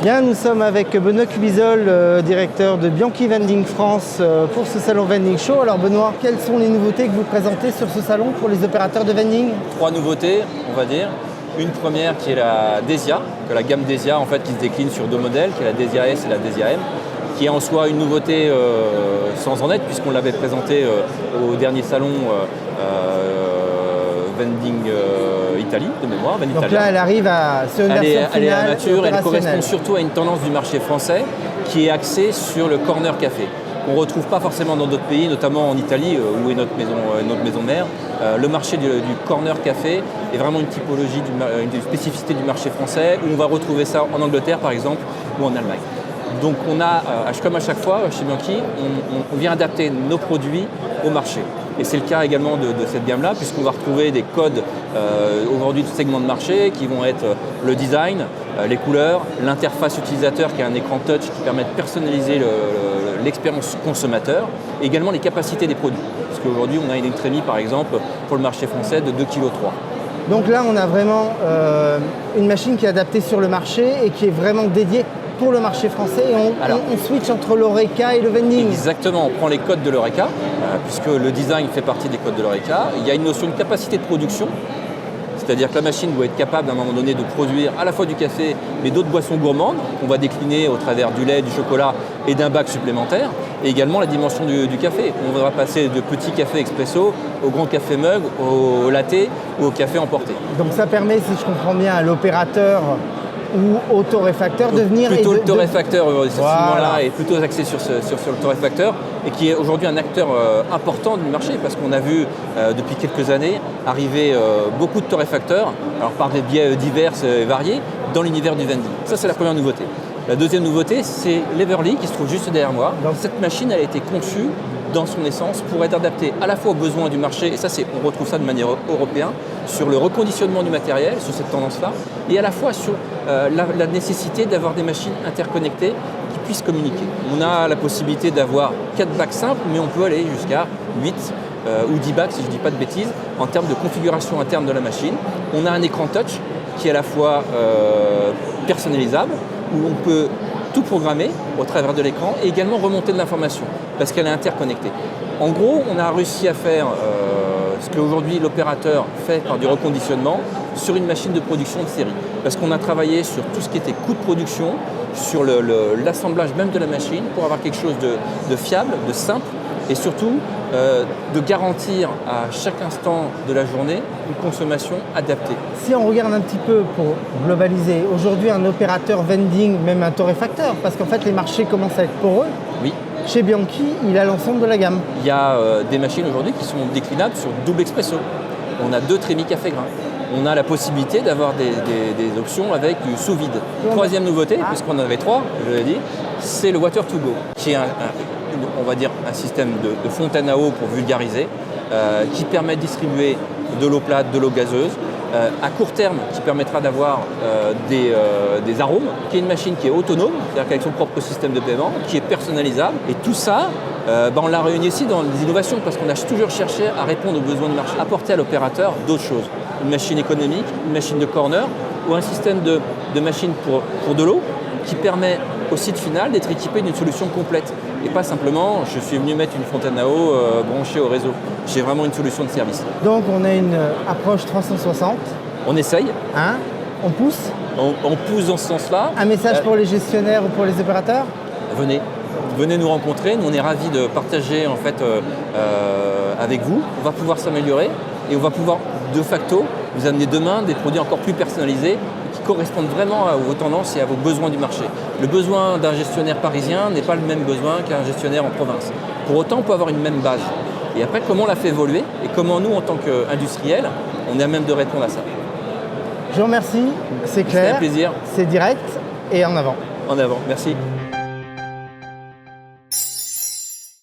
Bien, nous sommes avec Benoît Cubizol, directeur de Bianchi Vending France pour ce salon Vending Show. Alors Benoît, quelles sont les nouveautés que vous présentez sur ce salon pour les opérateurs de vending? 3 nouveautés, on va dire. Une première qui est la Desia, que la gamme Desia en fait qui se décline sur 2 modèles, qui est la Desia S et la Desia M, qui est en soi une nouveauté sans en être puisqu'on l'avait présenté au dernier salon Vending Italie de mémoire. Donc là, elle arrive sur une version finale. Elle est mature, elle correspond surtout à une tendance du marché français qui est axée sur le corner café. On ne retrouve pas forcément dans d'autres pays, notamment en Italie, où est notre maison mère. Le marché du corner café est vraiment une typologie, une spécificité du marché français, où on va retrouver ça en Angleterre par exemple, ou en Allemagne. Donc on a, comme à chaque fois chez Bianchi, on vient adapter nos produits au marché. Et c'est le cas également de cette gamme-là, puisqu'on va retrouver des codes aujourd'hui de segments de marché qui vont être le design, les couleurs, l'interface utilisateur qui a un écran touch qui permet de personnaliser l'expérience consommateur, et également les capacités des produits. Parce qu'aujourd'hui, on a une Trémi, par exemple, pour le marché français de 2,3 kg. Donc là, on a vraiment une machine qui est adaptée sur le marché et qui est vraiment dédiée pour le marché français et on switch entre l'Oreca et le vending. Exactement, on prend les codes de l'Oreca, puisque le design fait partie des codes de l'Oreca. Il y a une notion de capacité de production, c'est-à-dire que la machine doit être capable à un moment donné de produire à la fois du café, mais d'autres boissons gourmandes, qu'on va décliner au travers du lait, du chocolat et d'un bac supplémentaire, et également la dimension du café. On va passer de petits cafés expresso au grand café mug, au latte ou au café emporté. Donc ça permet, si je comprends bien, à l'opérateur ou au torréfacteur de venir... Plutôt le torréfacteur, voilà, est plutôt axé sur le torréfacteur et qui est aujourd'hui un acteur important du marché parce qu'on a vu depuis quelques années arriver beaucoup de torréfacteurs, alors par des biais divers et variés, dans l'univers du vending. Ça, c'est la première nouveauté. La deuxième nouveauté, c'est l'Everly qui se trouve juste derrière moi. Donc, cette machine, elle a été conçue dans son essence pour être adaptée à la fois aux besoins du marché, et ça on retrouve ça de manière européenne, sur le reconditionnement du matériel, sur cette tendance-là, et à la fois sur la nécessité d'avoir des machines interconnectées qui puissent communiquer. On a la possibilité d'avoir 4 bacs simples, mais on peut aller jusqu'à 8 ou 10 bacs, si je ne dis pas de bêtises, en termes de configuration interne de la machine. On a un écran touch qui est à la fois personnalisable, où on peut tout programmer au travers de l'écran et également remonter de l'information parce qu'elle est interconnectée. En gros, on a réussi à faire ce qu'aujourd'hui l'opérateur fait par du reconditionnement sur une machine de production de série. Parce qu'on a travaillé sur tout ce qui était coût de production, sur l'assemblage même de la machine pour avoir quelque chose de fiable, de simple et surtout de garantir à chaque instant de la journée une consommation adaptée. Si on regarde un petit peu pour globaliser, aujourd'hui un opérateur vending, même un torréfacteur, parce qu'en fait les marchés commencent à être poreux. Oui. Chez Bianchi, il a l'ensemble de la gamme. Il y a des machines aujourd'hui qui sont déclinables sur double expresso. On a 2 Trémi café grain. On a la possibilité d'avoir des options avec du sous vide. Troisième nouveauté, puisqu'on en avait 3, je l'ai dit, c'est le Water to Go, qui est on va dire un système de fontaine à eau pour vulgariser, qui permet de distribuer de l'eau plate, de l'eau gazeuse, à court terme qui permettra d'avoir des arômes, qui est une machine qui est autonome, c'est-à-dire qu'avec son propre système de paiement, qui est personnalisable. Et tout ça, on l'a réuni aussi dans les innovations parce qu'on a toujours cherché à répondre aux besoins de marché, apporter à l'opérateur d'autres choses. Une machine économique, une machine de corner ou un système de machine pour de l'eau qui permet au site final d'être équipé d'une solution complète. Et pas simplement, je suis venu mettre une fontaine à eau branchée au réseau. J'ai vraiment une solution de service. Donc on a une approche 360. On essaye. Hein? On pousse. On pousse dans ce sens-là. Un message pour les gestionnaires ou pour les opérateurs? Venez nous rencontrer. Nous, on est ravis de partager en fait, avec vous. On va pouvoir s'améliorer et on va pouvoir de facto vous amener demain des produits encore plus personnalisés qui correspondent vraiment à vos tendances et à vos besoins du marché. Le besoin d'un gestionnaire parisien n'est pas le même besoin qu'un gestionnaire en province. Pour autant, on peut avoir une même base. Et après, comment on l'a fait évoluer et comment nous, en tant qu'industriels, on est à même de répondre à ça. Je vous remercie, c'est clair, c'est un plaisir. C'est direct et en avant. En avant, merci.